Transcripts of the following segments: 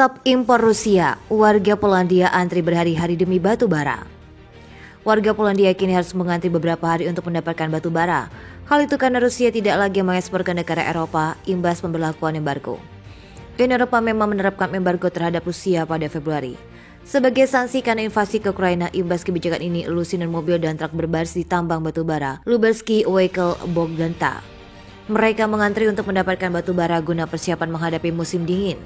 Stop impor Rusia, warga Polandia antri berhari-hari demi batu bara. Warga Polandia kini harus mengantri beberapa hari untuk mendapatkan batu bara. Hal itu karena Rusia tidak lagi mengekspor ke negara Eropa imbas pemberlakuan embargo. Uni Eropa memang menerapkan embargo terhadap Rusia pada Februari. Sebagai sanksi karena invasi ke Ukraina, imbas kebijakan ini, lusinan mobil dan truk berbaris di tambang batu bara Lubelski Vehicle Bogdanka. Mereka mengantri untuk mendapatkan batu bara guna persiapan menghadapi musim dingin.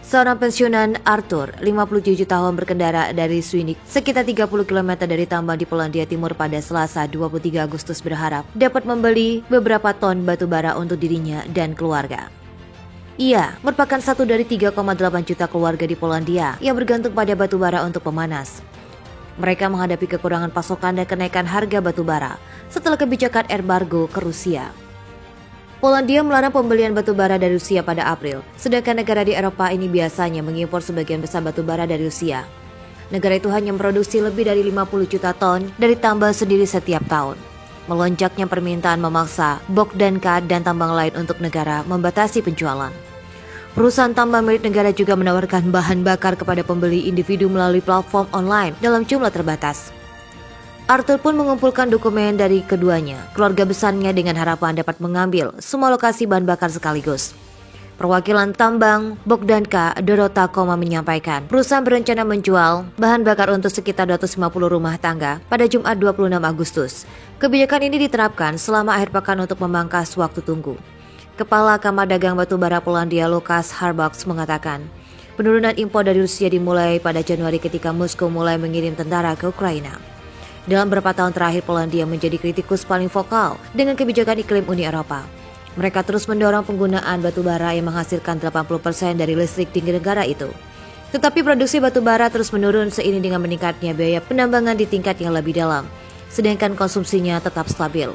Seorang pensiunan Arthur, 57 tahun, berkendara dari Swinik, sekitar 30 km dari tambang di Polandia Timur pada Selasa 23 Agustus berharap dapat membeli beberapa ton batu bara untuk dirinya dan keluarga. Ia merupakan satu dari 3,8 juta keluarga di Polandia yang bergantung pada batu bara untuk pemanas. Mereka menghadapi kekurangan pasokan dan kenaikan harga batu bara setelah kebijakan embargo ke Rusia. Polandia melarang pembelian batu bara dari Rusia pada April, sedangkan negara di Eropa ini biasanya mengimpor sebagian besar batu bara dari Rusia. Negara itu hanya memproduksi lebih dari 50 juta ton dari tambang sendiri setiap tahun. Melonjaknya permintaan memaksa Bogdanka dan tambang lain untuk negara membatasi penjualan. Perusahaan tambang milik negara juga menawarkan bahan bakar kepada pembeli individu melalui platform online dalam jumlah terbatas. Arthur pun mengumpulkan dokumen dari keduanya, keluarga besarnya, dengan harapan dapat mengambil semua lokasi bahan bakar sekaligus. Perwakilan tambang Bogdanka, Dorota Koma, menyampaikan perusahaan berencana menjual bahan bakar untuk sekitar 250 rumah tangga pada Jumat 26 Agustus. Kebijakan ini diterapkan selama akhir pekan untuk memangkas waktu tunggu. Kepala Kamar Dagang Batubara Polandia Lukas Harbox mengatakan, penurunan impor dari Rusia dimulai pada Januari ketika Moskow mulai mengirim tentara ke Ukraina. Dalam beberapa tahun terakhir, Polandia menjadi kritikus paling vokal dengan kebijakan iklim Uni Eropa. Mereka terus mendorong penggunaan batu bara yang menghasilkan 80% dari listrik di negara itu. Tetapi produksi batu bara terus menurun seiring dengan meningkatnya biaya penambangan di tingkat yang lebih dalam, sedangkan konsumsinya tetap stabil.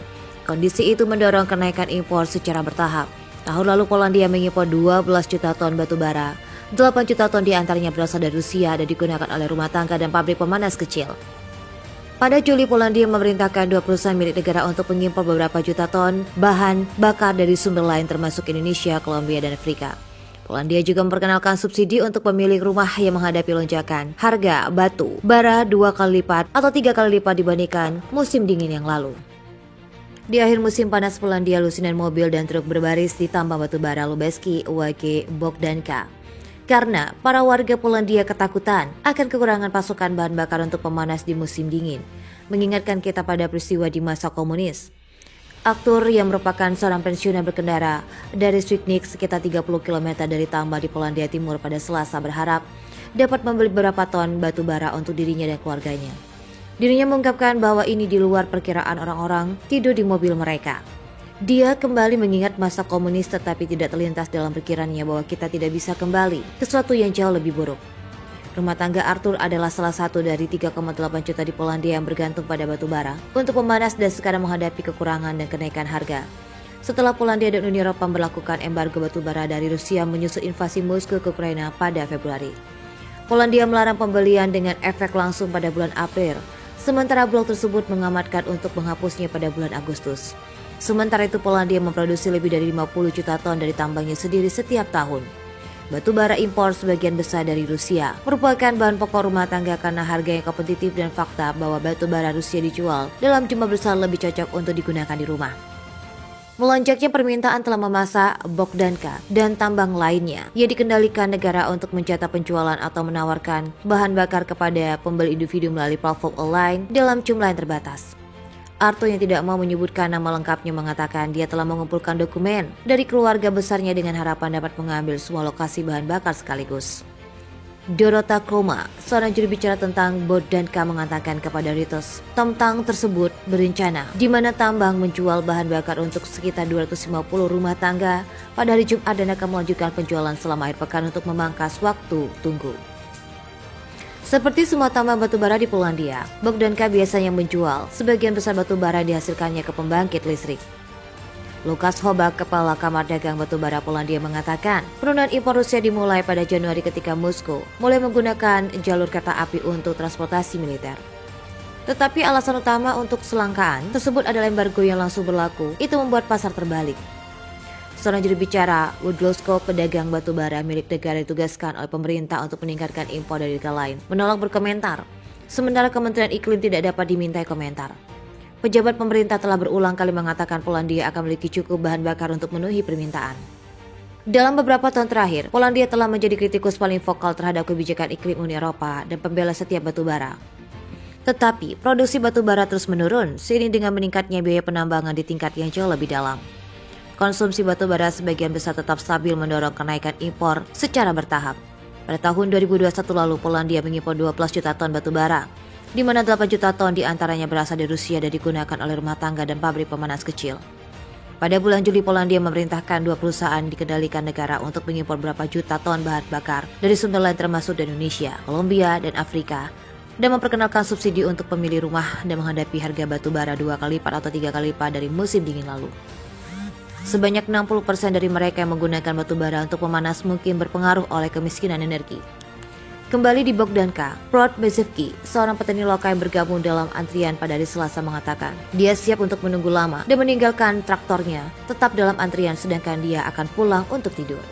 Kondisi itu mendorong kenaikan impor secara bertahap. Tahun lalu Polandia mengimpor 12 juta ton batu bara. 8 juta ton diantaranya berasal dari Rusia dan digunakan oleh rumah tangga dan pabrik pemanas kecil. Pada Juli, Polandia memerintahkan 2 perusahaan milik negara untuk mengimpor beberapa juta ton bahan bakar dari sumber lain termasuk Indonesia, Kolombia, dan Afrika. Polandia juga memperkenalkan subsidi untuk pemilik rumah yang menghadapi lonjakan harga batu bara 2 kali lipat atau 3 kali lipat dibandingkan musim dingin yang lalu. Di akhir musim panas Polandia, lusinan mobil dan truk berbaris di tambang batu bara Lubelski Vehicle Bogdanka. Karena para warga Polandia ketakutan akan kekurangan pasokan bahan bakar untuk pemanas di musim dingin, mengingatkan kita pada peristiwa di masa komunis. Arthur yang merupakan seorang pensiunan berkendara dari Swinik sekitar 30 km dari tambang di Polandia Timur pada Selasa berharap dapat membeli beberapa ton batu bara untuk dirinya dan keluarganya. Dirinya mengungkapkan bahwa ini di luar perkiraan orang-orang tidur di mobil mereka. Dia kembali mengingat masa komunis, tetapi tidak terlintas dalam pikirannya bahwa kita tidak bisa kembali ke sesuatu yang jauh lebih buruk. Rumah tangga Arthur adalah salah satu dari 3,8 juta di Polandia yang bergantung pada batu bara untuk pemanas dan sekarang menghadapi kekurangan dan kenaikan harga. Setelah Polandia dan Uni Eropa melakukan embargo batu bara dari Rusia menyusul invasi Moskow ke Ukraina pada Februari. Polandia melarang pembelian dengan efek langsung pada bulan April, sementara blok tersebut mengamatkan untuk menghapusnya pada bulan Agustus. Sementara itu, Polandia memproduksi lebih dari 50 juta ton dari tambangnya sendiri setiap tahun. Batu bara impor sebagian besar dari Rusia merupakan bahan pokok rumah tangga karena harga yang kompetitif dan fakta bahwa batu bara Rusia dijual dalam jumlah besar lebih cocok untuk digunakan di rumah. Melonjaknya permintaan telah memaksa Bogdanka dan tambang lainnya yang dikendalikan negara untuk mencatat penjualan atau menawarkan bahan bakar kepada pembeli individu melalui platform online dalam jumlah yang terbatas. Arthur yang tidak mau menyebutkan nama lengkapnya mengatakan dia telah mengumpulkan dokumen dari keluarga besarnya dengan harapan dapat mengambil semua lokasi bahan bakar sekaligus. Dorota Koma, seorang juru bicara tentang Bogdanka, mengatakan kepada Reuters, tambang tersebut berencana di mana tambang menjual bahan bakar untuk sekitar 250 rumah tangga pada hari Jumat dan akan melanjutkan penjualan selama akhir pekan untuk memangkas waktu tunggu. Seperti semua tambang batubara di Polandia, Bogdanka biasanya menjual sebagian besar batubara dihasilkannya ke pembangkit listrik. Lukas Hobak, Kepala Kamar Dagang Batubara Polandia, mengatakan penurunan impor Rusia dimulai pada Januari ketika Moskow mulai menggunakan jalur kereta api untuk transportasi militer. Tetapi alasan utama untuk selangkaan tersebut adalah embargo yang langsung berlaku, itu membuat pasar terbalik. Seorang juru bicara, Woodlowsko, pedagang batu bara milik negara ditugaskan oleh pemerintah untuk meningkatkan impor dari negara lain, menolak berkomentar. Sementara Kementerian Iklim tidak dapat dimintai komentar. Pejabat pemerintah telah berulang kali mengatakan Polandia akan memiliki cukup bahan bakar untuk memenuhi permintaan. Dalam beberapa tahun terakhir, Polandia telah menjadi kritikus paling vokal terhadap kebijakan iklim Uni Eropa dan pembela setiap batu bara. Tetapi, produksi batu bara terus menurun seiring dengan meningkatnya biaya penambangan di tingkat yang jauh lebih dalam. Konsumsi batu bara sebagian besar tetap stabil mendorong kenaikan impor secara bertahap. Pada tahun 2021 lalu, Polandia mengimpor 12 juta ton batu bara, di mana 8 juta ton diantaranya berasal dari Rusia dan digunakan oleh rumah tangga dan pabrik pemanas kecil. Pada bulan Juli, Polandia memerintahkan 2 perusahaan dikendalikan negara untuk mengimpor berapa juta ton bahan bakar dari sumber lain termasuk dari Indonesia, Kolombia, dan Afrika, dan memperkenalkan subsidi untuk pemilik rumah dan menghadapi harga batu bara 2 kali lipat atau 3 kali lipat dari musim dingin lalu. Sebanyak 60% dari mereka yang menggunakan batu bara untuk memanas mungkin berpengaruh oleh kemiskinan energi. Kembali di Bogdanka, Piotr Bezevsky, seorang petani lokal yang bergabung dalam antrian pada hari Selasa mengatakan, dia siap untuk menunggu lama dan meninggalkan traktornya tetap dalam antrian sedangkan dia akan pulang untuk tidur.